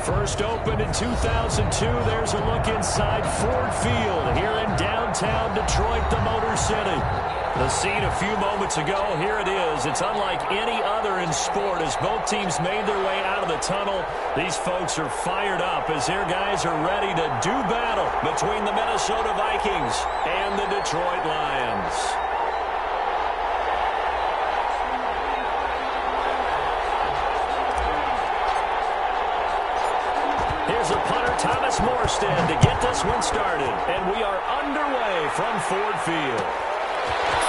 First opened in 2002. There's a look inside Ford Field here in downtown Detroit, the Motor City. The scene a few moments ago, here it is. It's unlike any other in sport as both teams made their way out of the tunnel. These folks are fired up as their guys are ready to do battle between the Minnesota Vikings and the Detroit Lions. Here's a punter, Thomas Morstead, to get this one started. And we are underway from Ford Field.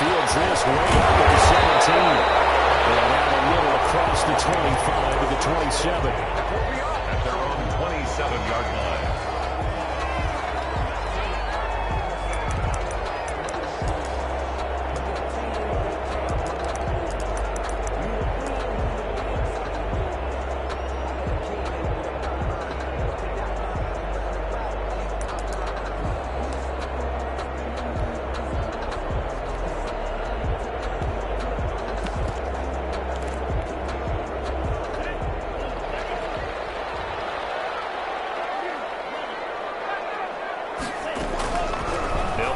Fields this way up at the 17. And out a little across the 25 to the 27. At their own 27-yard line.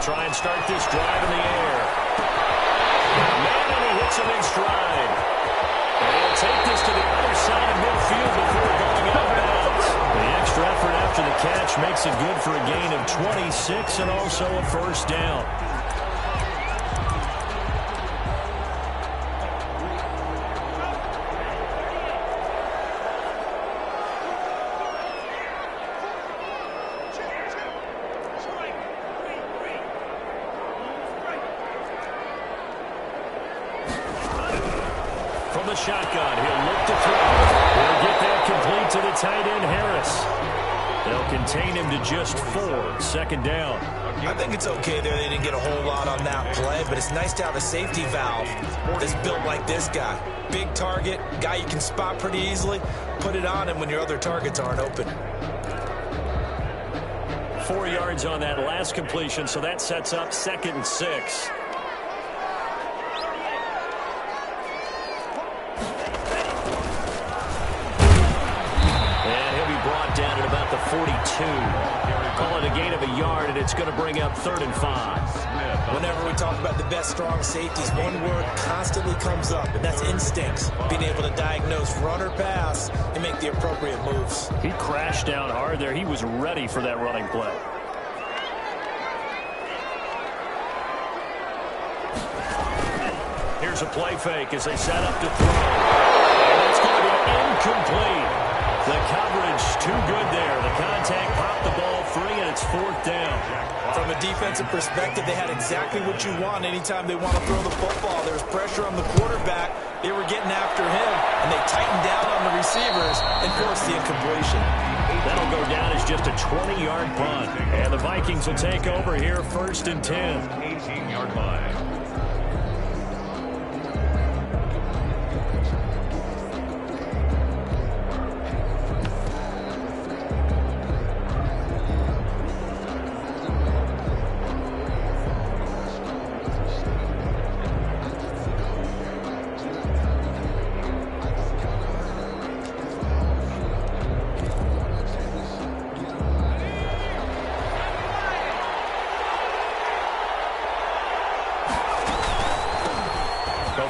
Try and start this drive in the air. Man, and he hits him in stride. And he'll take this to the other side of midfield before going out of bounds. The extra effort after the catch makes it good for a gain of 26 and also a first down. From the shotgun, he'll look to throw. He'll get that complete to the tight end, Harris. They'll contain him to just 4. Second down. I think it's okay there. They didn't get a whole lot on that play, but it's nice to have a safety valve that's built like this guy. Big target, guy you can spot pretty easily. Put it on him when your other targets aren't open. 4 yards on that last completion, so that sets up 2nd and 6. Down at about the 42. Call it a gain of a yard, and it's going to bring up 3rd and 5. Whenever we talk about the best strong safeties, one word constantly comes up, and that's instincts. Being able to diagnose run or pass and make the appropriate moves. He crashed down hard there. He was ready for that running play. Here's a play fake as they set up to throw. And it's going to be incomplete. The coverage too good there. The contact popped the ball free, and it's 4th down. From a defensive perspective, they had exactly what you want anytime they want to throw the football. There was pressure on the quarterback. They were getting after him, and they tightened down on the receivers and forced the incompletion. That'll go down as just a 20-yard punt. And the Vikings will take over here 1st and 10. 18-yard line.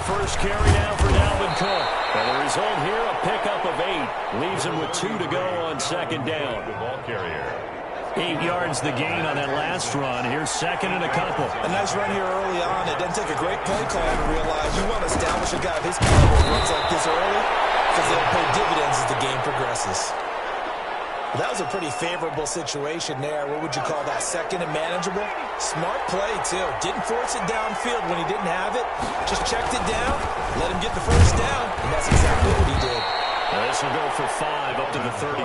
First carry down for Dalvin Cook. And the result here, a pickup of 8. Leaves him with 2 to go on 2nd down. The ball carrier. 8 yards the gain on that last run. Here's 2nd and a couple. A nice run here early on. It doesn't take a great play call to realize you want to establish a guy of his caliber who runs like this early because they'll pay dividends as the game progresses. That was a pretty favorable situation there. What would you call that? 2nd and manageable? Smart play, too. Didn't force it downfield when he didn't have it. Just checked it down, let him get the first down, and that's exactly what he did. This will go for 5 up to the 33.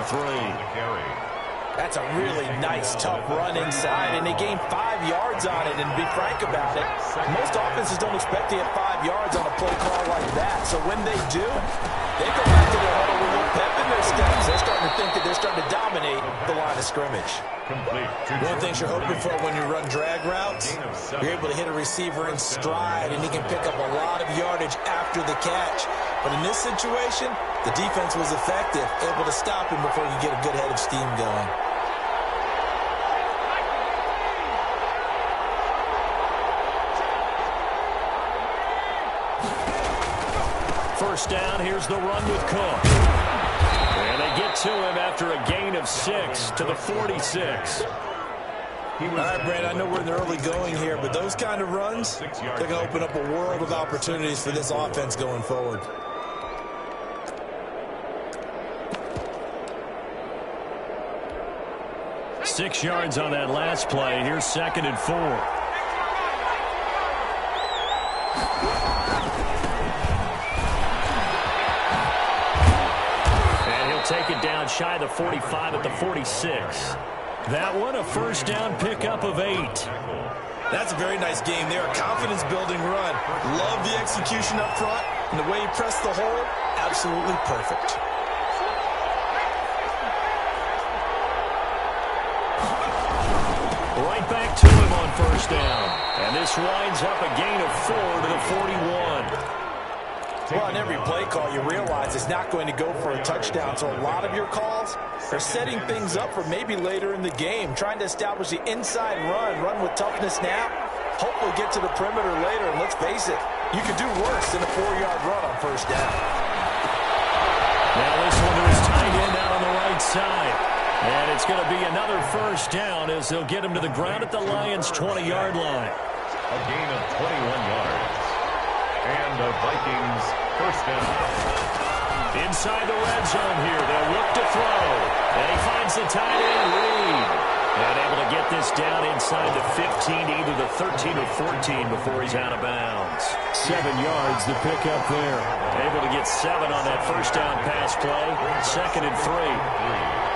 That's a really nice, tough run inside, and they gained 5 yards on it. And to be frank about it, most offenses don't expect to get 5 yards on a play call like that. So when they do, they go back to their huddle with a little pep in their steps. They're starting to think that they're starting to dominate the line of scrimmage. One of the things you're hoping for when you run drag routes, you're able to hit a receiver in stride, and he can pick up a lot of yardage after the catch. But in this situation, the defense was effective, able to stop him before he could get a good head of steam going. First down, here's the run with Cook. And they get to him after a gain of 6 to the 46. All right, Brad, I know we're in the early going here, but those kind of runs, they're going to open up a world of opportunities for this offense going forward. Six yards on that last play. Here's 2nd and 4. And he'll take it down shy of the 45 at the 46. That one, a first down pickup of 8. That's a very nice game there. A confidence-building run. Love the execution up front. And the way he pressed the hole, absolutely perfect. Right back to him on first down. And this winds up a gain of 4 to the 41. Well, on every play call, you realize it's not going to go for a touchdown. So a lot of your calls are setting things up for maybe later in the game, trying to establish the inside run with toughness now, hopefully get to the perimeter later. And let's face it, you could do worse than a 4-yard run on first down. Now this one to his tight end out on the right side. And it's going to be another first down as they'll get him to the ground at the Lions' 20-yard line. A gain of 21 yards. And the Vikings first down. Inside the red zone here. They'll look to throw. And he finds the tight end, Reed. And able to get this down inside the 15, either the 13 or 14 before he's out of bounds. 7 yards to pick up there. Able to get 7 on that first down pass play. 2nd and 3.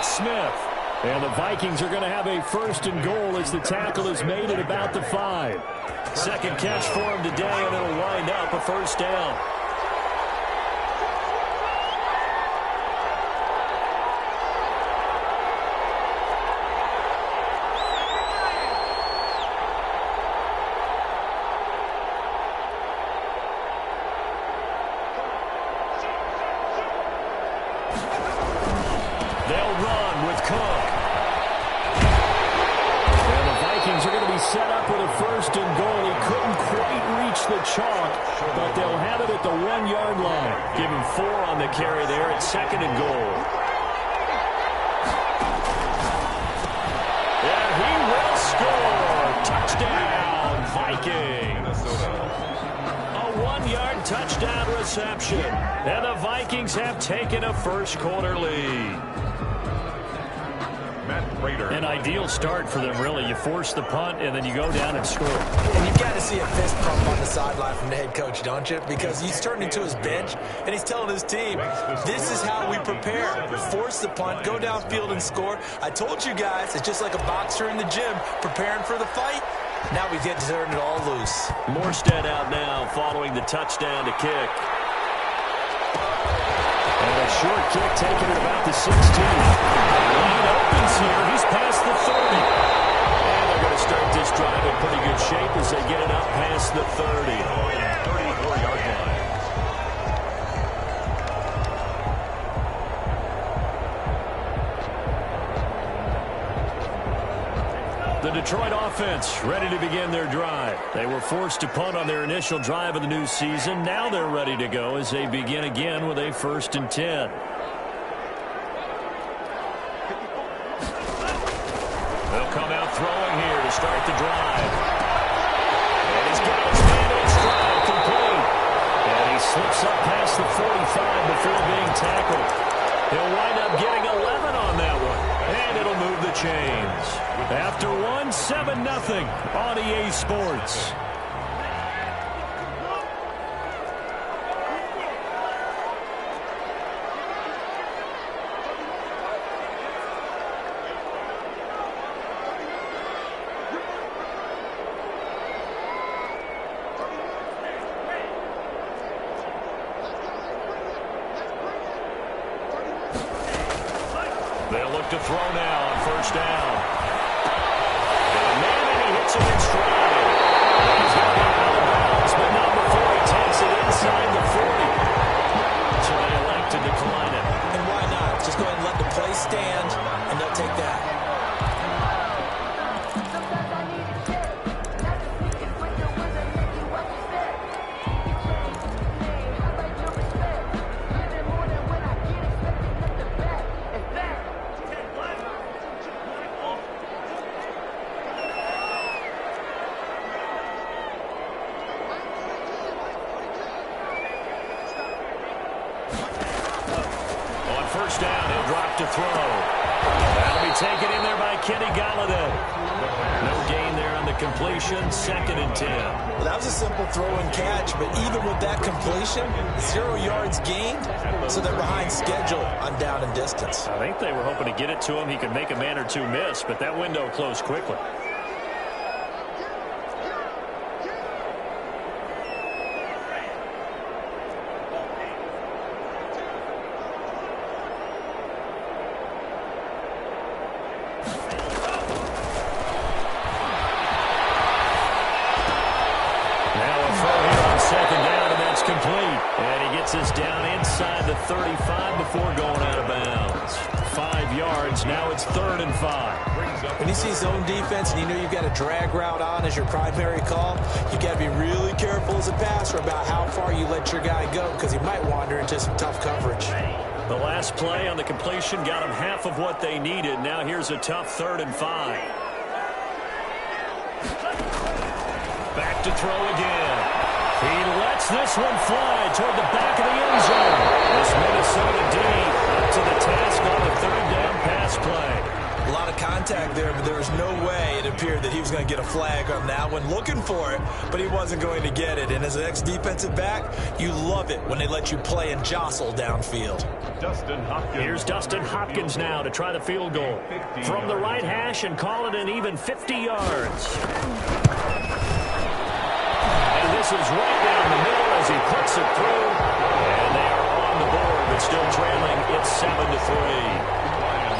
Smith. And the Vikings are going to have a 1st and goal as the tackle is made at about the 5. Second catch for him today, and it'll wind up a first down. They'll run with Cook. And the Vikings are going to be set up with a 1st and goal. He couldn't quite reach the chalk, but they'll have it at the 1-yard line. Give him 4 on the carry there at 2nd and goal. And he will score. Touchdown, Vikings. A 1-yard touchdown reception. And the Vikings have taken a first-quarter lead. An ideal start for them, really. You force the punt, and then you go down and score. And you've got to see a fist pump on the sideline from the head coach, don't you? Because he's turned into his bench, and he's telling his team, this is how we prepare. Force the punt, go downfield and score. I told you guys, it's just like a boxer in the gym preparing for the fight. Now we get to turn it all loose. Morstead out now following the touchdown to kick. And a short kick taken at about the 16. Line opens here. He's past the 30. And they're going to start this drive in pretty good shape as they get it up past the 30. 34-yard line. The Detroit offense ready to begin their drive. They were forced to punt on their initial drive of the new season. Now they're ready to go as they begin again with a 1st and 10. They'll come out throwing here to start the drive. And he's got his man in stride, complete. And he slips up past the 45 before being tackled. He'll wind up getting 11 on that one. And it'll move the chains. After 1, 7-0 on EA Sports. They'll look to throw now on first down. And he hits it in stride. He's going to get out of bounds, but not before he takes it inside the 40. So they elect to decline it. And why not? Just go ahead and let the play stand, and they'll take that. First down, he'll drop to throw. That'll be taken in there by Kenny Golladay. No gain there on the completion, 2nd and 10. Well, that was a simple throw and catch, but even with that completion, 0 yards gained, so they're behind schedule on down and distance. I think they were hoping to get it to him. He could make a man or two miss, but that window closed quickly. Is down inside the 35 before going out of bounds. 5 yards. Now it's 3rd and 5. When you see zone defense and you know you've got a drag route on as your primary call, you got to be really careful as a passer about how far you let your guy go because he might wander into some tough coverage. The last play on the completion got them half of what they needed. Now here's a tough 3rd and 5. Back to throw again. He lets this one fly toward the back of the end zone. This Minnesota D up to the task on the 3rd down pass play. A lot of contact there, but there was no way it appeared that he was going to get a flag on that one. Looking for it, but he wasn't going to get it. And as an ex-defensive back, you love it when they let you play and jostle downfield. Here's Dustin Hopkins now to try the field goal. From the right hash and call it an even 50 yards. This is right down the middle as he puts it through. And they are on the board, but still trailing. It's 7-3.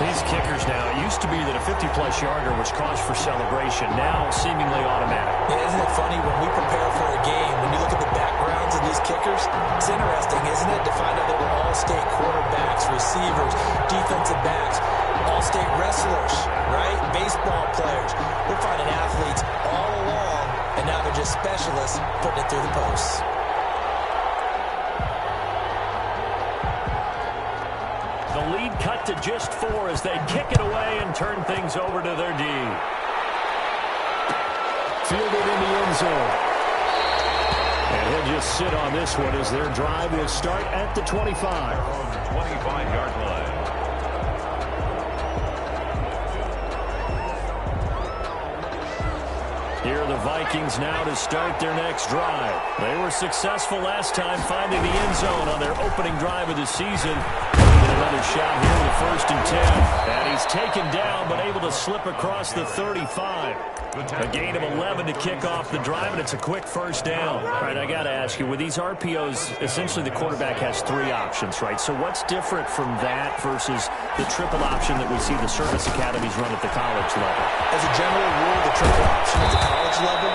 These kickers now, it used to be that a 50-plus yarder was cause for celebration. Now seemingly automatic. Yeah, isn't it funny when we prepare for a game, when you look at the backgrounds of these kickers, it's interesting, isn't it, to find out they were all-state quarterbacks, receivers, defensive backs, all-state wrestlers, right? Baseball players. We're finding athletes all along. And now they're just specialists putting it through the posts. The lead cut to just 4 as they kick it away and turn things over to their D. Fielded in the end zone. And he'll just sit on this one as their drive will start at the 25. 25-yard line. Here are the Vikings now to start their next drive. They were successful last time finding the end zone on their opening drive of the season. Get another shot here with 1st and 10. And he's taken down but able to slip across the 35. A gain of 11 to kick off the drive, and it's a quick first down. All right, I got to ask you, with these RPOs, essentially the quarterback has 3 options, right? So what's different from that versus the triple option that we see the service academies run at the college level? As a general rule, the triple option at the college level,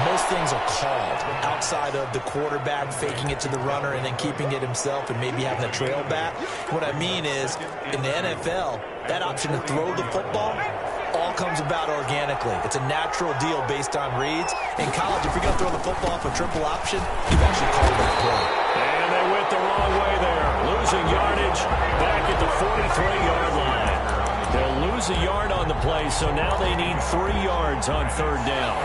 most things are called outside of the quarterback faking it to the runner and then keeping it himself and maybe having a trail back. What I mean is, in the NFL, that option to throw the football all comes about organically. It's a natural deal based on reads. In college, if you're going to throw the football off a triple option, you've actually called that play. And they went the wrong way there. Losing yardage back at the 43-yard line. They'll lose a yard on the play, so now they need 3 yards on 3rd down.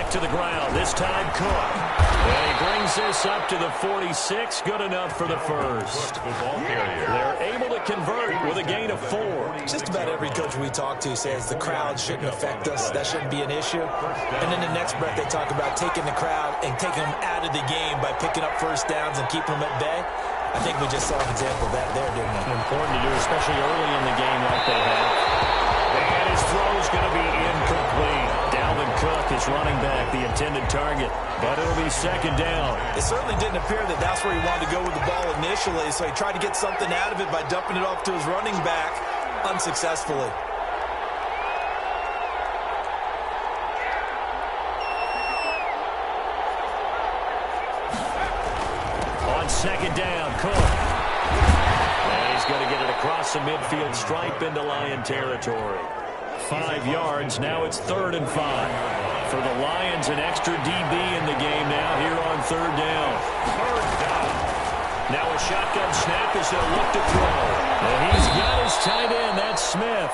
To the ground, this time Cook. And he brings this up to the 46, good enough for the first. They're able to convert with a gain of 4. Just about every coach we talk to says the crowd shouldn't affect us, that shouldn't be an issue. And in the next breath they talk about taking the crowd and taking them out of the game by picking up first downs and keeping them at bay. I think we just saw an example of that there, didn't we? Important to do, especially early in the game like they have. And his throw is going to be incomplete. Dalvin Cook is running back, the intended target. But it'll be second down. It certainly didn't appear that that's where he wanted to go with the ball initially, so he tried to get something out of it by dumping it off to his running back unsuccessfully. Second down, Cook. And he's going to get it across the midfield stripe into Lion territory. 5 yards. Now it's 3rd and 5. For the Lions, an extra DB in the game now here on 3rd down. Now a shotgun snap as they'll look to throw. And he's got his tight end. That's Smith.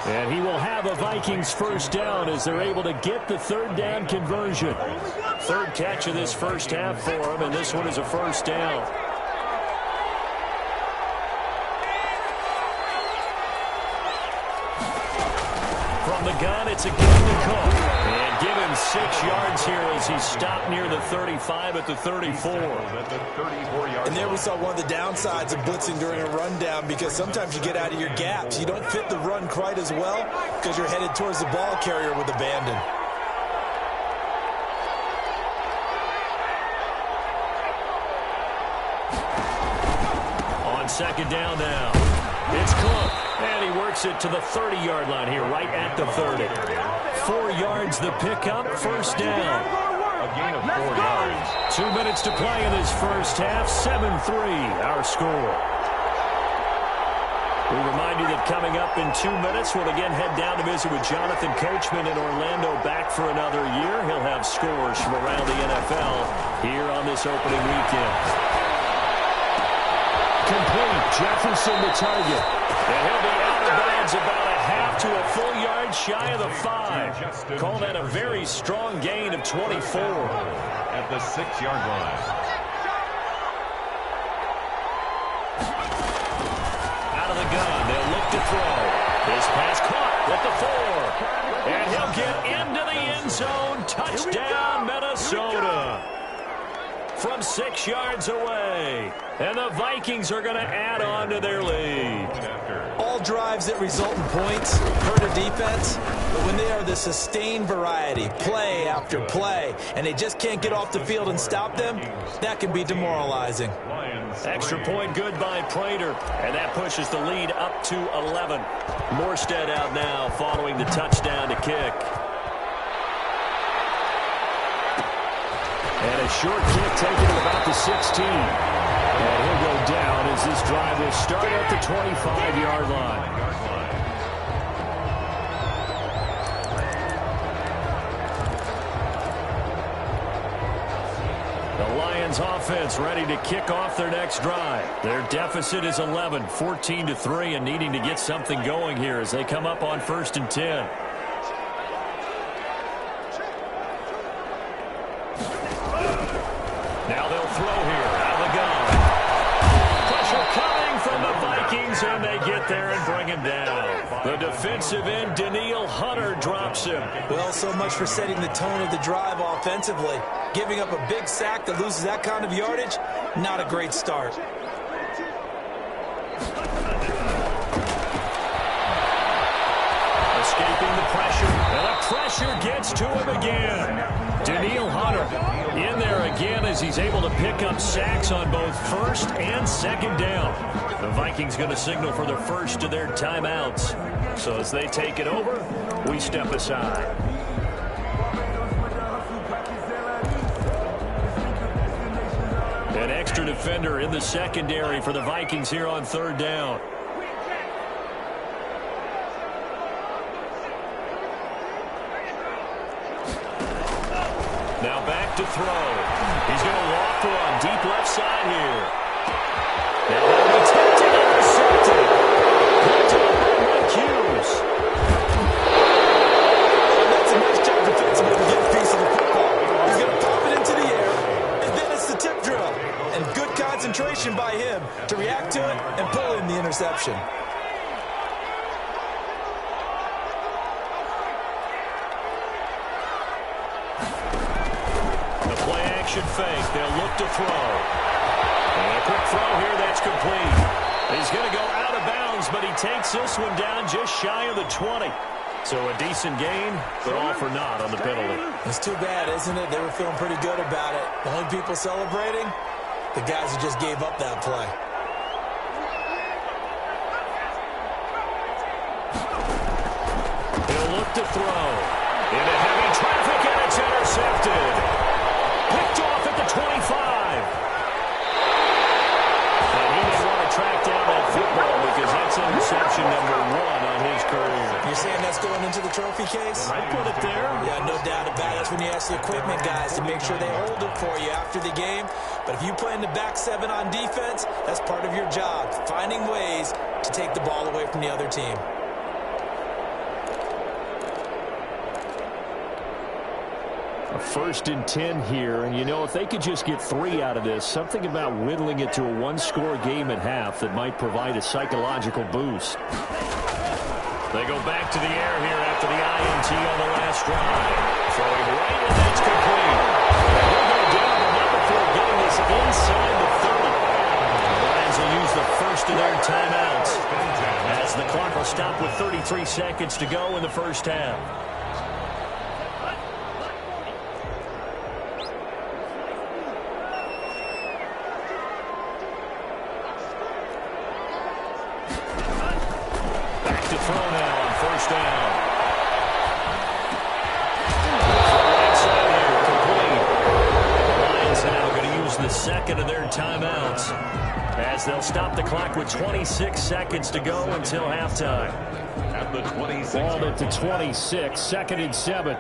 And he will have a Vikings first down as they're able to get the 3rd down conversion. 3rd catch of this first half for him, and this one is a first down. From the gun, it's again to Cook. And give him 6 yards here as he stopped near the 35 at the 34. And there we saw one of the downsides of blitzing during a rundown, because sometimes you get out of your gaps. You don't fit the run quite as well because you're headed towards the ball carrier with abandon. On second down now, it's Cook. And he works it to the 30-yard line here, right at the 30. 4 yards the pickup, first down. A gain of 4 yards. 2 minutes to play in this first half. 7-3, our score. We remind you that coming up in 2 minutes, we'll again head down to visit with Jonathan Coachman in Orlando, back for another year. He'll have scores from around the NFL here on this opening weekend. Complete. Jefferson the target. And he'll be out of bounds about a half to a full yard shy of the 5. Call that a very strong gain of 24. At the 6-yard line. Out of the gun. They'll look to throw. His pass caught at the 4. And he'll get into the end zone. Touchdown, Minnesota. From 6 yards away. And the Vikings are going to add on to their lead. All drives that result in points hurt a defense, but when they are the sustained variety, play after play, and they just can't get off the field and stop them, that can be demoralizing. Extra point good by Prater, and that pushes the lead up to 11. Morstead out now following the touchdown to kick. And a short kick taken at about the 16. And he'll go down as this drive will start at the 25-yard line. The Lions offense ready to kick off their next drive. Their deficit is 11, 14-3, and needing to get something going here as they come up on 1st and 10. Now they'll throw here out of the gun. Pressure coming from the Vikings, and they get there and bring him down. The defensive end, Danielle Hunter, drops him. Well, so much for setting the tone of the drive offensively. Giving up a big sack that loses that kind of yardage, not a great start. Escaping the pressure, and the pressure gets to him again. Danielle Hunter in there again as he's able to pick up sacks on both 1st and 2nd down. The Vikings going to signal for the first of their timeouts. So as they take it over, we step aside. An extra defender in the secondary for the Vikings here on 3rd down. Now back to throw. He's going to walk one deep left side here. Now he'll be tempted and intercepted. Picked up by Mike Hughes. That's a nice job defensively to get a piece of the football. He's going to pop it into the air, and then it's the tip drill. And good concentration by him to react to it and pull in the interception. Fake. They'll look to throw. And a quick throw here, that's complete. He's going to go out of bounds, but he takes this one down just shy of the 20. So a decent gain, but all for naught on the penalty. It's too bad, isn't it? They were feeling pretty good about it. The only people celebrating, the guys who just gave up that play. He'll look to throw. Into heavy traffic, and it's intercepted. Picked off at the 25. And he may want to track down that football because that's interception number 1 on his career. You're saying that's going into the trophy case? I put it there. Yeah, no doubt about it. That's when you ask the equipment guys to make sure they hold it for you after the game. But if you play in the back 7 on defense, that's part of your job, finding ways to take the ball away from the other team. A 1st and 10 here, and you know, if they could just get 3 out of this, something about whittling it to a 1-score game at half that might provide a psychological boost. They go back to the air here after the INT on the last drive. Throwing right, and that's complete. And they'll go down, but not before getting this inside the 30. The Lions will use the first of their timeouts, as the clock will stop with 33 seconds to go in the first half. Throw now on first down. Right side here, complete. The Lions now going to use the second of their timeouts as they'll stop the clock with 26 seconds to go until halftime. At the 26. Ball at the 26, 2nd and 7.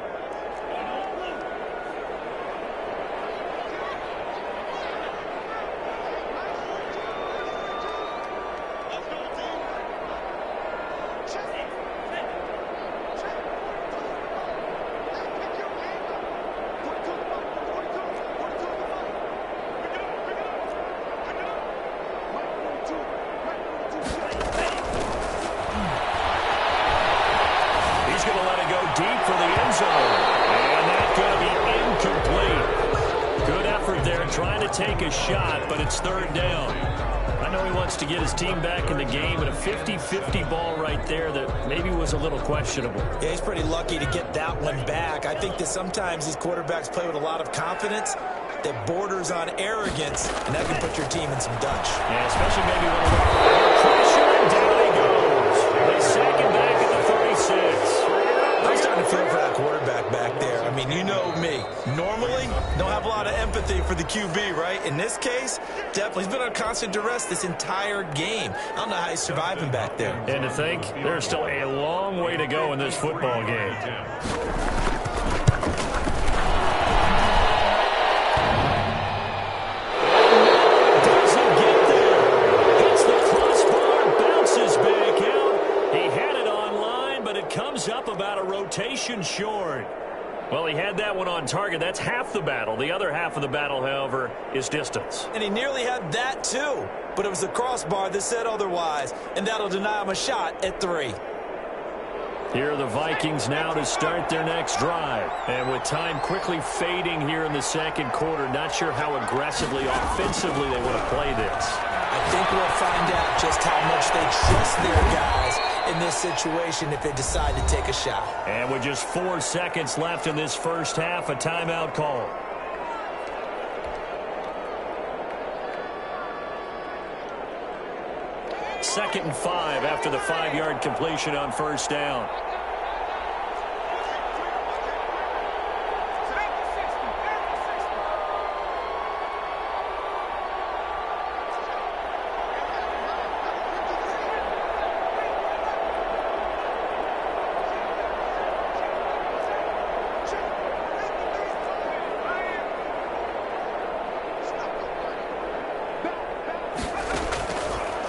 Trying to take a shot, but it's 3rd down. I know he wants to get his team back in the game, and a 50-50 ball right there that maybe was a little questionable. Yeah, he's pretty lucky to get that one back. I think that sometimes these quarterbacks play with a lot of confidence that borders on arrogance, and that can put your team in some Dutch. Yeah, especially maybe when a little pressure, and down he goes. They sack him back at the 36. I'm starting to feel for that quarterback back there. I mean, you know me. Normally, don't have a lot of empathy for the QB, right? In this case, definitely. He's been under constant duress this entire game. I don't know how he's surviving back there. And to think, there's still a long way to go in this football game. Doesn't get there. Hits the crossbar, bounces back out. He had it online, but it comes up about a rotation short. Well, he had that one on target. That's half the battle. The other half of the battle, however, is distance. And he nearly had that, too. But it was the crossbar that said otherwise, and that'll deny him a shot at 3. Here are the Vikings now to start their next drive. And with time quickly fading here in the 2nd quarter, not sure how aggressively, offensively they want to play this. I think we'll find out just how much they trust their guys in this situation if they decide to take a shot. And with just 4 seconds left in this first half, a timeout call. Second and 5 after the 5-yard completion on first down.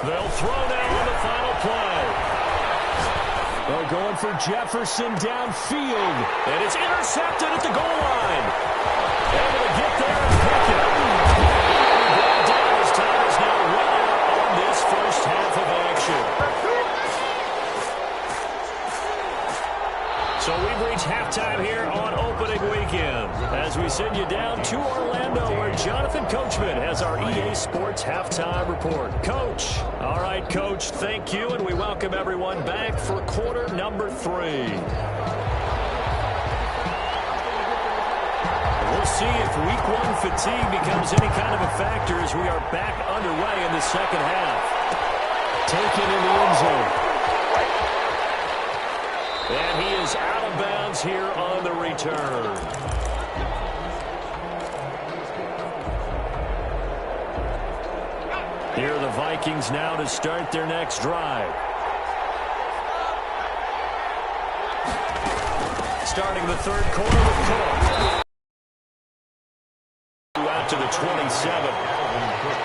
They'll throw now on the final play. They're going for Jefferson downfield. And it's intercepted at the goal line. Able to get there and pick it up. Brought down as time is now run out on this first half of action. So we've reached reach halftime here on opening weekend as we send you down to Orlando where Jonathan Coachman has our EA Sports halftime report. Coach. All right, Coach, thank you, and we welcome everyone back for quarter number 3. We'll see if week 1 fatigue becomes any kind of a factor as we are back underway in the second half. Taken in the end zone. And he is out of bounds here on the return. Here are the Vikings now to start their next drive. Starting the third quarter with Cook. Out to the 27.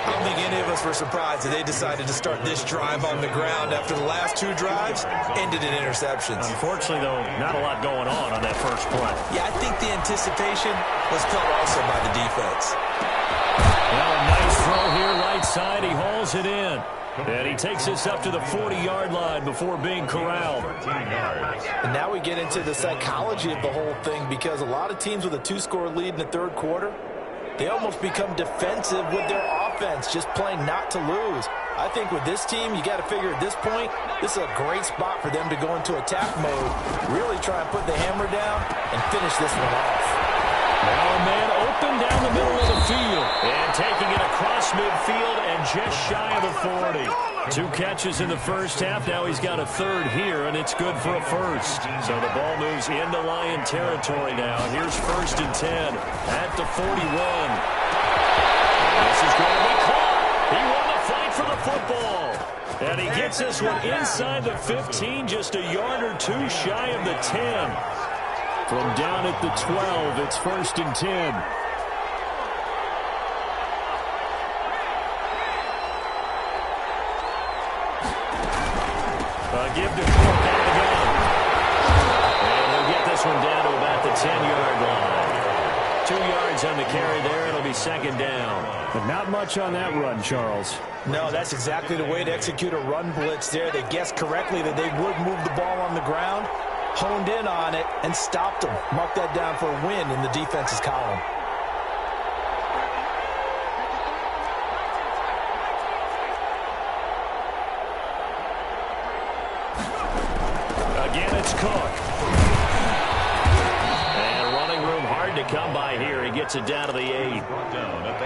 I don't think any of us were surprised that they decided to start this drive on the ground after the last 2 drives ended in interceptions. Unfortunately, though, not a lot going on that first play. Yeah, I think the anticipation was felt also by the defense. Well, a nice throw here right side. He hauls it in. And he takes us up to the 40-yard line before being corralled. And now we get into the psychology of the whole thing because a lot of teams with a 2-score lead in the third quarter, they almost become defensive with their offense, just playing not to lose. I think with this team, you got to figure at this point, this is a great spot for them to go into attack mode, really try and put the hammer down and finish this one off. Now a man open down the middle of the field and taking it across midfield and just shy of the 40. 2 catches in the first half. Now he's got a third here, and it's good for a first. So the ball moves into Lion territory now. Here's 1st and 10 at the 41. This is going to be caught. He won the fight for the football. And he gets this one inside the 15, just a yard or 2 shy of the 10. From down at the 12, it's 1st and 10. Give to Cook out of the gun. And he'll get this one down to about the 10-yard line. 2 yards on the carry there. It'll be 2nd down. But not much on that run, Charles. No, that's exactly the way to execute a run blitz there. They guessed correctly that they would move the ball on the ground, honed in on it, and stopped them. Mark that down for a win in the defense's column. Again, it's Cook. And running room hard to come by here. He gets it down to the 8.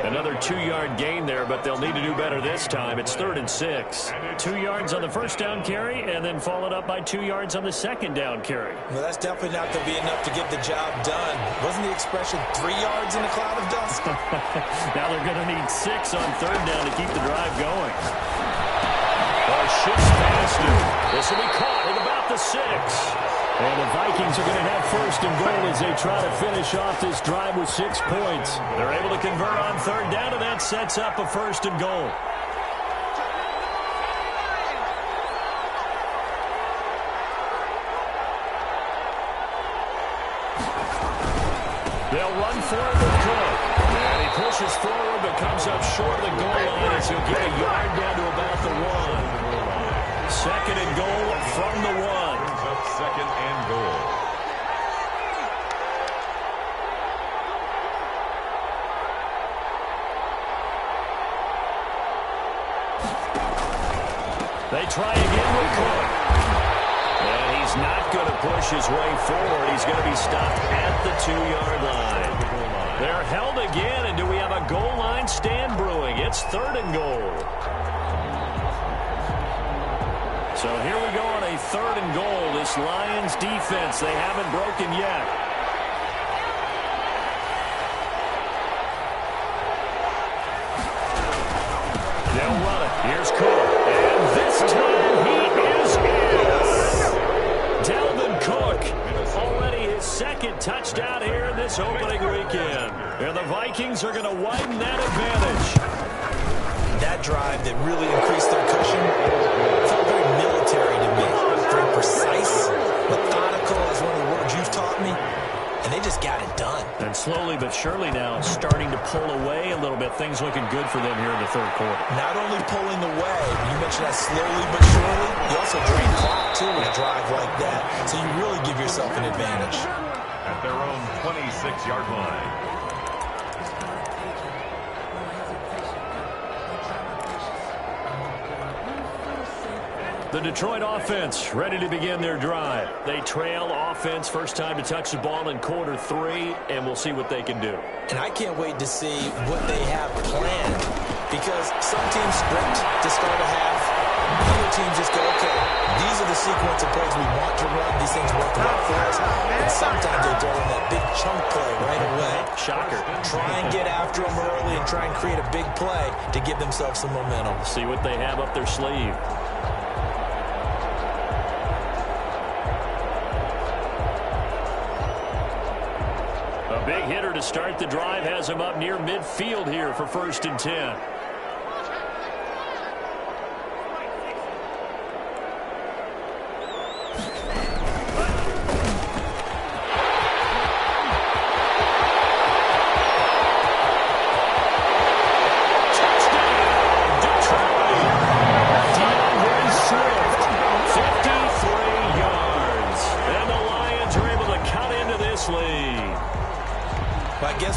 Another 2-yard gain there, but they'll need to do better this time. It's 3rd and 6. 2 yards on the first down carry, and then followed up by 2 yards on the second down carry. Well, that's definitely not going to be enough to get the job done. Wasn't the expression 3 yards in a cloud of dust? Now they're going to need 6 on 3rd down to keep the drive going. Shifts past him. This will be caught at about the 6. And the Vikings are going to have 1st and goal as they try to finish off this drive with 6 points. They're able to convert on 3rd down, and that sets up a 1st and goal. They'll run for it with Cook. And he pushes forward but comes up short of the goal line as he'll get a yard down to about the 1. 2nd and goal from the 1. 2nd and goal. They try again with Cook. And he's not going to push his way forward. He's going to be stopped at the 2-yard line. They're held again, and do we have a goal line stand brewing? It's 3rd and goal. So here we go on a 3rd and goal. This Lions defense, they haven't broken yet. They'll run it. Here's Cook. And this time he is in. Dalvin Cook, already his 2nd touchdown here in this opening weekend. And the Vikings are going to widen that advantage. That drive that really increased their cushion felt very military to me. Very precise, methodical is one of the words you've taught me. And they just got it done. And slowly but surely now starting to pull away a little bit. Things looking good for them here in the third quarter. Not only pulling away, you mentioned that slowly but surely, you also drain clock too with a drive like that. So you really give yourself yourself an advantage. At their own 26-yard line. The Detroit offense ready to begin their drive. They trail offense, first time to touch the ball in quarter 3, and we'll see what they can do. And I can't wait to see what they have planned, because some teams sprint to start a half. Other teams just go, okay, these are the sequence of plays we want to run. These things work well for us. And sometimes they throw in that big chunk play right away. Shocker. Try and get after them early and try and create a big play to give themselves some momentum. See what they have up their sleeve. A big hitter to start the drive has him up near midfield here for 1st and 10.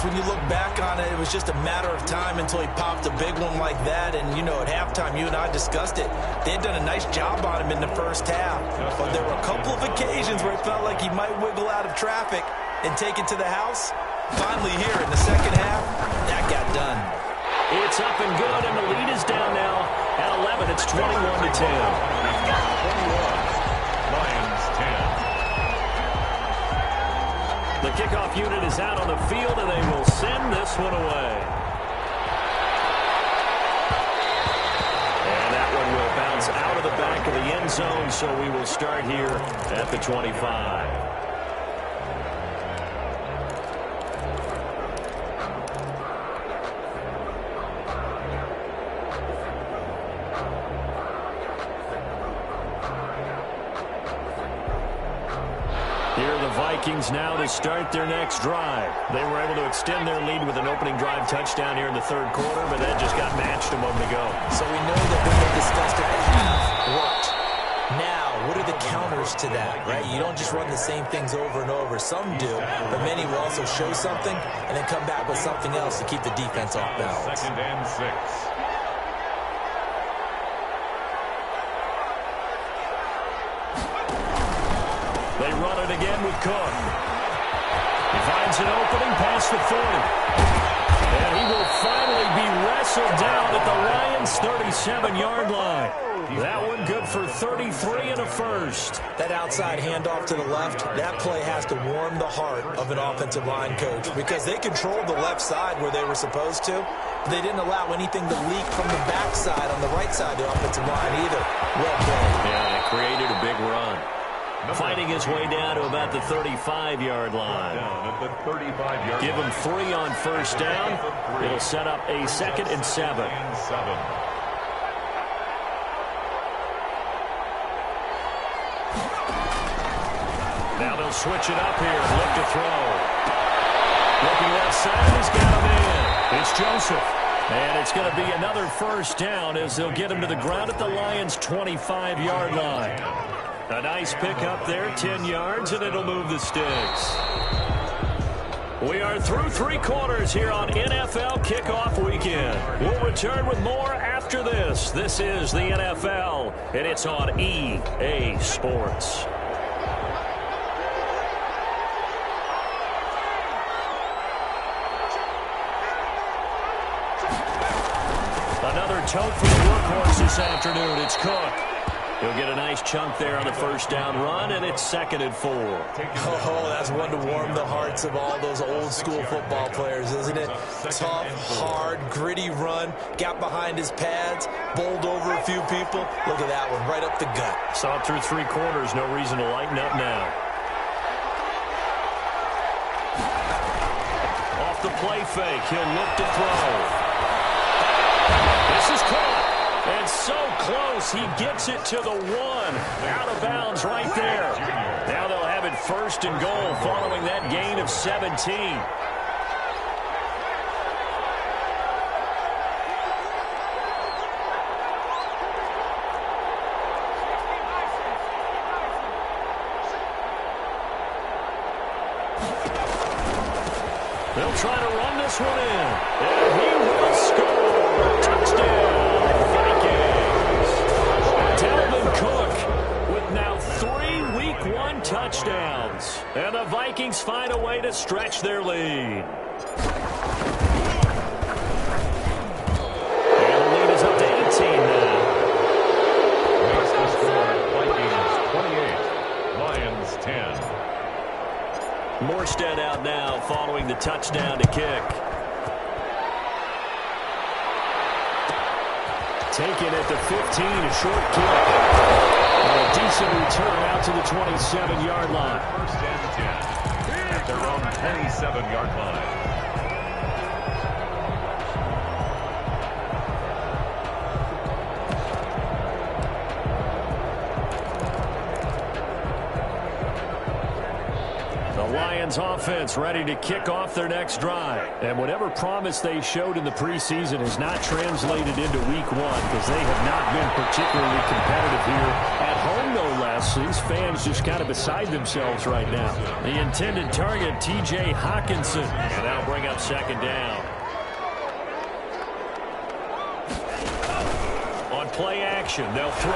When you look back on it, it was just a matter of time until he popped a big one like that. And, you know, at halftime, you and I discussed it. They had done a nice job on him in the first half. But there were a couple of occasions where it felt like he might wiggle out of traffic and take it to the house. Finally here in the second half, that got done. It's up and good, and the lead is down now at 11. It's 21-10. 21, Lions 10. The kickoff unit is out on the field, and they will send this one away. And that one will bounce out of the back of the end zone, so we will start here at the 25. Vikings now to start their next drive. They were able to extend their lead with an opening drive touchdown here in the 3rd quarter, but that just got matched a moment ago. So we know that what they discussed at the half worked. Now, what are the counters to that, right? You don't just run the same things over and over. Some do, but many will also show something and then come back with something else to keep the defense off balance. 2nd and 6. They run it again with Cook. He finds an opening past the 40. And he will finally be wrestled down at the Lions' 37-yard line. That one good for 33 and a first. That outside handoff to the left, that play has to warm the heart of an offensive line coach, because they controlled the left side where they were supposed to, but they didn't allow anything to leak from the backside on the right side of the offensive line either. Well played. Yeah, it created a big run. Fighting his way down to about the 35-yard line. Give him 3 on first down. It'll set up a 2nd and 7. Now they'll switch it up here. Look to throw. Looking left side, he's got him in. It's Joseph. And it's going to be another first down as they'll get him to the ground at the Lions' 25-yard line. A nice pick up there, 10 yards, and it'll move the sticks. We are through 3 quarters here on NFL Kickoff Weekend. We'll return with more after this. This is the NFL, and it's on EA Sports. Another tote for the workhorse this afternoon. It's Cook. He'll get a nice chunk there on the first down run, and it's 2nd and 4. Oh, that's one to warm the hearts of all those old-school football players, isn't it? Tough, hard, gritty run, got behind his pads, bowled over a few people. Look at that one, right up the gut. Saw it through 3 quarters, no reason to lighten up now. Off the play fake, he'll look to throw. This is caught. And so close, he gets it to the 1. Out of bounds right there. Now they'll have it 1st and goal following that gain of 17. They'll try to run this one in. And he will score. Touchdown, Vikings. Dalvin Cook with now 3 Week 1 touchdowns. And the Vikings find a way to stretch their lead. And the lead is up to 18 now. Makes the score Vikings 28, Lions 10. Morstead out now following the touchdown to kick. Taken at the 15, a short kick. And a decent return out to the 27-yard line. First and 10 at their own 27-yard line. Lions offense ready to kick off their next drive. And whatever promise they showed in the preseason has not translated into Week 1 because they have not been particularly competitive here. At home, no less. These fans just kind of beside themselves right now. The intended target, T.J. Hockenson. And that'll bring up second down. On play action, they'll throw.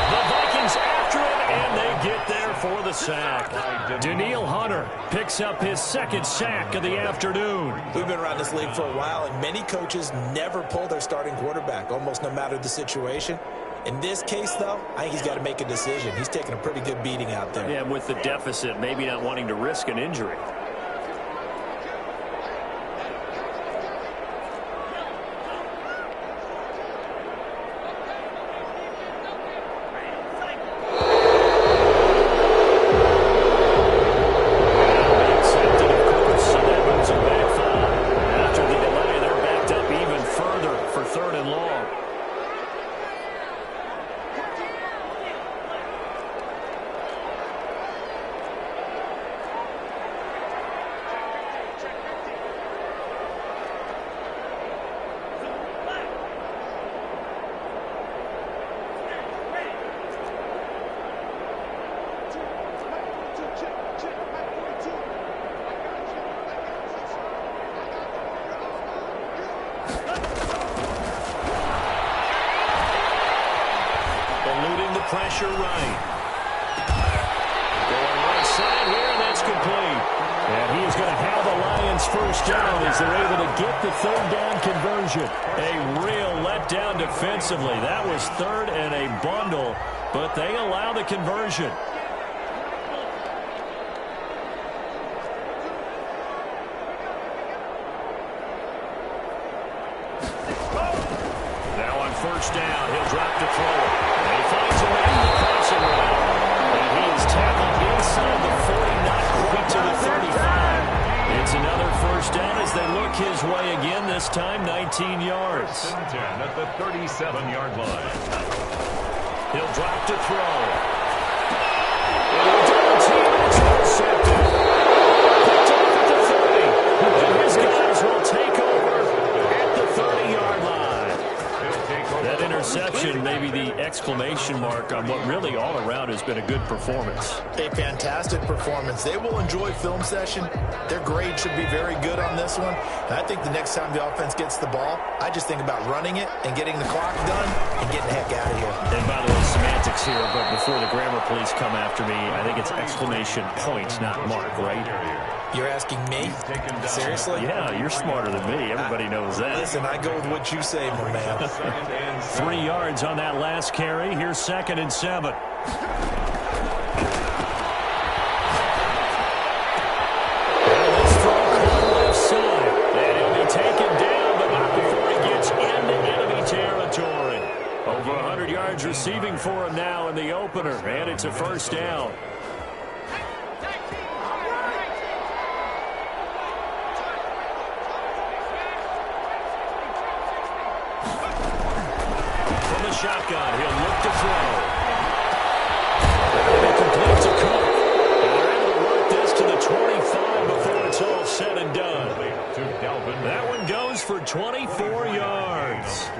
The Vikings after him, and they get there for the sack. Danielle Hunter picks up his second sack of the afternoon. We've been around this league for a while, and many coaches never pull their starting quarterback, almost no matter the situation. In this case, though, I think he's got to make a decision. He's taking a pretty good beating out there. Yeah, with the deficit, maybe not wanting to risk an injury. Pressure right. Going right side here, and that's complete. And he is going to have the Lions first down as they're able to get the third down conversion. A real letdown defensively. That was third and a bundle, but they allow the conversion. Now on first down, he'll drop to throw. And he finds a way in the passing route. And he is tackled inside the 40, not quite to the 35. It's another first down as they look his way again, this time 19 yards. 10 at the 37-yard line. He'll drop to throw. And double team, it's intercepted. Picked off at the 30. And his guys will take over at the 30-yard line. That interception may be the exclamation mark on what really all around has been a good performance. A fantastic performance. They will enjoy film session. Their grade should be very good on this one. And I think the next time the offense gets the ball, I just think about running it and getting the clock done and getting the heck out of here. And by the way, semantics here, but before the grammar police come after me, I think it's exclamation point, not mark, right? You're asking me? Seriously? Yeah, you're smarter than me. Everybody knows that. Listen, I go with what you say, my man. 3 yards on that last carry. Here's 2nd and 7. Let's throw caught left side. And he'll be taken down, but not before he gets into enemy territory. Over 100 yards receiving for him now in the opener, and it's a first down. Shotgun, he'll look to throw. And it completes a Cook. And they're able to work this to the 25 before it's all said and done. That one goes for 24 yards.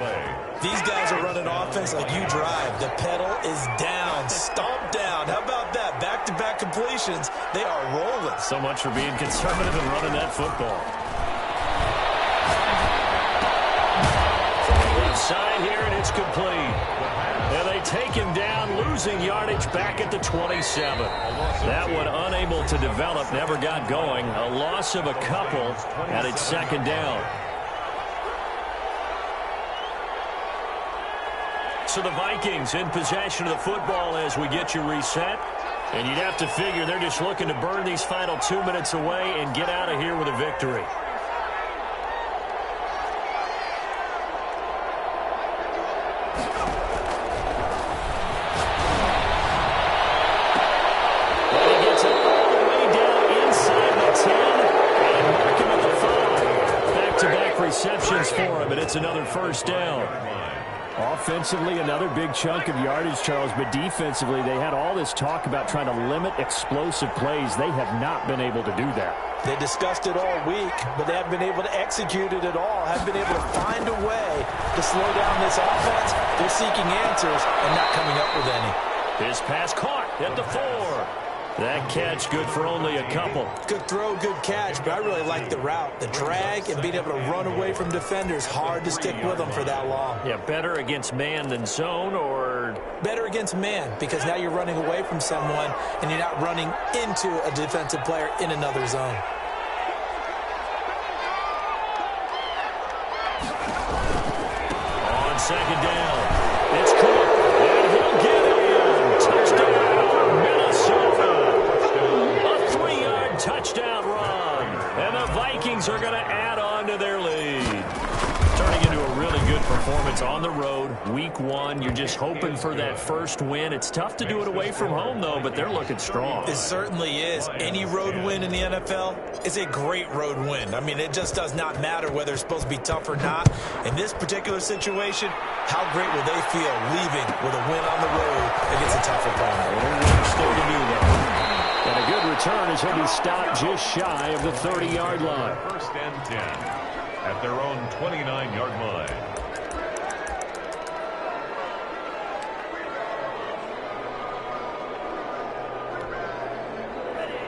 These guys are running offense like you drive. The pedal is down, stomped down. How about that? Back-to-back completion. situations, they are rolling. So much for being conservative and running that football. From the left side here, and it's complete. And they take him down, losing yardage back at the 27. That one unable to develop, never got going. A loss of a couple, and it's second down. So the Vikings in possession of the football as we get you reset. And you'd have to figure they're just looking to burn these final 2 minutes away and get out of here with a victory. Well, he gets it all the way down inside the 10 and mark him at the 5. Back-to-back receptions for him, and it's another first down. Offensively, another big chunk of yardage, Charles, but defensively, they had all this talk about trying to limit explosive plays. They have not been able to do that. They discussed it all week, but they haven't been able to execute it at all, haven't been able to find a way to slow down this offense. They're seeking answers and not coming up with any. His pass caught at the 4. That catch good for only a couple. Good throw, good catch, but I really like the route. The drag and being able to run away from defenders, hard to stick with them for that long. Yeah, better against man than zone, or? Better against man, because now you're running away from someone and you're not running into a defensive player in another zone. On second down, it's Cook, and he'll get in. Touchdown, Minnesota. A 3-yard touchdown run, and the Vikings are going to add on to their lead. Turning into a really good performance on the road, week 1. You're just hoping for that first win. It's tough to do it away from home, though, but they're looking strong. It certainly is. Any road win in the NFL is a great road win. I mean, it just does not matter whether it's supposed to be tough or not. In this particular situation, how great will they feel leaving with a win on the road against a tough opponent? Still to do that. And a good return as he'll be stopped just shy of the 30-yard line. First and 10 at their own 29-yard line.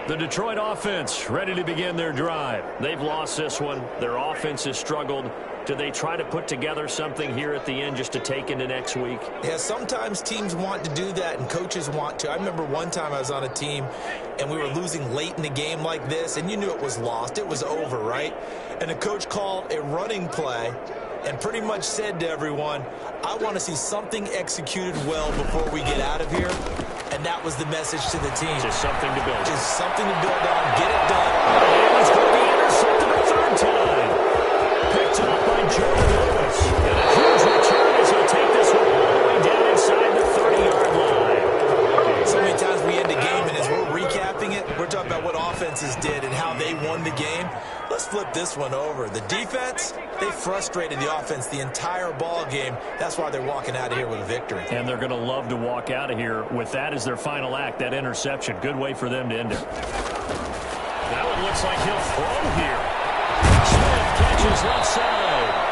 The Detroit offense ready to begin their drive. They've lost this one. Their offense has struggled. Do they try to put together something here at the end just to take into next week? Yeah, sometimes teams want to do that and coaches want to. I remember one time I was on a team and we were losing late in the game like this, and you knew it was lost. It was over, right? And the coach called a running play and pretty much said to everyone, I want to see something executed well before we get out of here. And that was the message to the team. Just something to build. Just something to build on. Get it done. And it's going to be intercepted a third time. Picked up by Jordan Lewis. And a huge return as he'll take this one all the way down inside the 30-yard line. So many times we end a game, and as we're recapping it, we're talking about what offenses did and how they won the game. Let's flip this one over. The defense, they frustrated the offense the entire ball game. That's why they're walking out of here with a victory. And they're going to love to walk out of here with that as their final act, that interception. Good way for them to end it. That one looks like he'll throw here. Smith catches left side.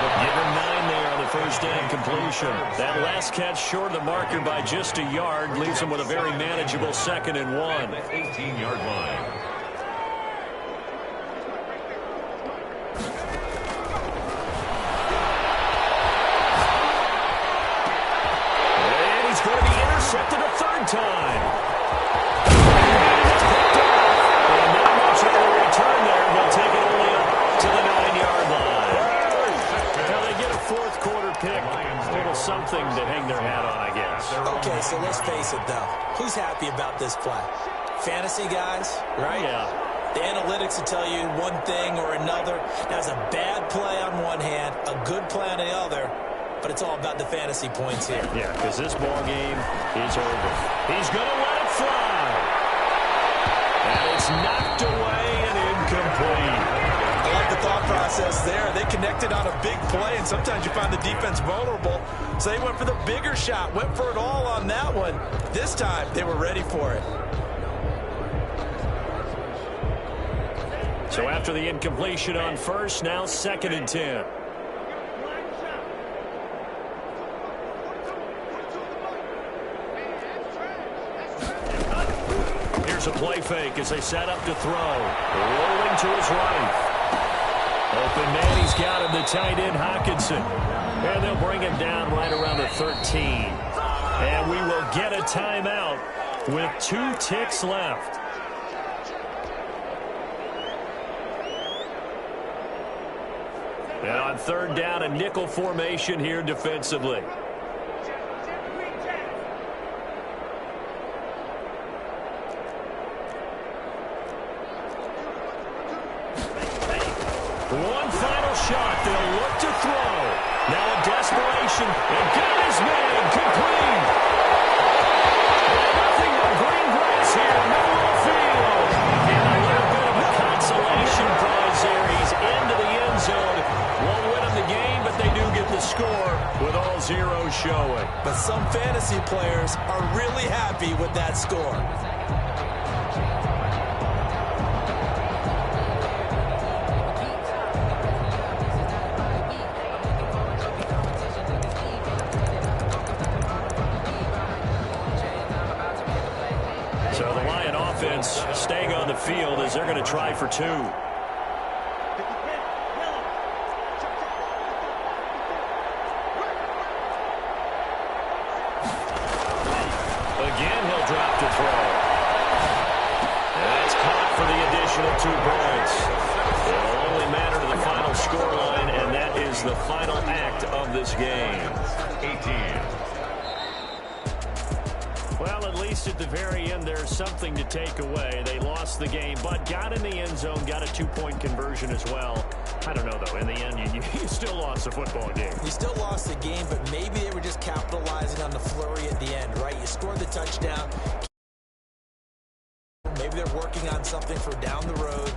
Give him 9 there on the first down completion. That last catch short of the marker by just a yard leaves him with a very manageable 2nd and 1. 18-yard line. Intercepted a third time. And not much of a return there. They'll take it only up to the 9-yard line. Now they get a fourth quarter pick. A little something to hang their hat on, I guess. Okay, so let's face it, though. Who's happy about this play? Fantasy guys, right? Yeah. The analytics will tell you one thing or another. That's a bad play on one hand, a good play on the other. But it's all about the fantasy points here. Yeah, because this ball game is over. He's going to let it fly. And it's knocked away and incomplete. I like the thought process there. They connected on a big play, and sometimes you find the defense vulnerable. So they went for the bigger shot, went for it all on that one. This time, they were ready for it. So after the incompletion on first, now 2nd and 10. Here's a play fake as they set up to throw. Rolling to his right. Open man, he's got him, the tight end, Hockenson. And they'll bring him down right around the 13. And we will get a timeout with 2 ticks left. And on third down, a nickel formation here defensively. One final shot. They'll look to throw. Now in desperation. And got his man. Complete. And nothing but green grass here. Middle of the field. And a little bit of a consolation prize there. He's into the end zone. Won't win him the game, but they do get the score with all zeros showing. But some fantasy players are really happy with that score. So the Lion offense staying on the field as they're going to try for 2. Again, he'll drop to throw. And that's caught for the additional 2 points. It'll only matter to the final scoreline, and that is the final act of this game. 18. Well, at least at the very end, there's something to take away. They lost the game, but got in the end zone, got a 2-point conversion as well. I don't know, though. In the end, you still lost the football game. You still lost the game, but maybe they were just capitalizing on the flurry at the end, right? You scored the touchdown. Maybe they're working on something for down the road.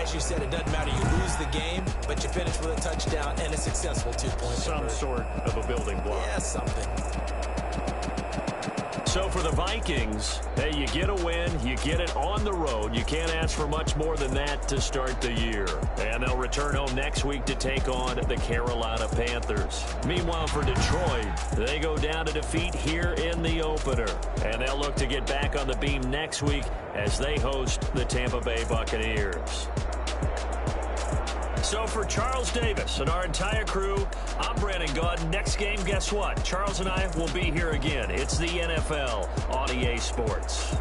As you said, it doesn't matter. You lose the game, but you finish with a touchdown and a successful 2-point Some sort of a building block. Yeah, something. So for the Vikings, hey, you get a win, you get it on the road. You can't ask for much more than that to start the year. And they'll return home next week to take on the Carolina Panthers. Meanwhile, for Detroit, they go down to defeat here in the opener. And they'll look to get back on the beam next week as they host the Tampa Bay Buccaneers. So for Charles Davis and our entire crew, I'm Brandon Gaudin. Next game, guess what? Charles and I will be here again. It's the NFL on EA Sports.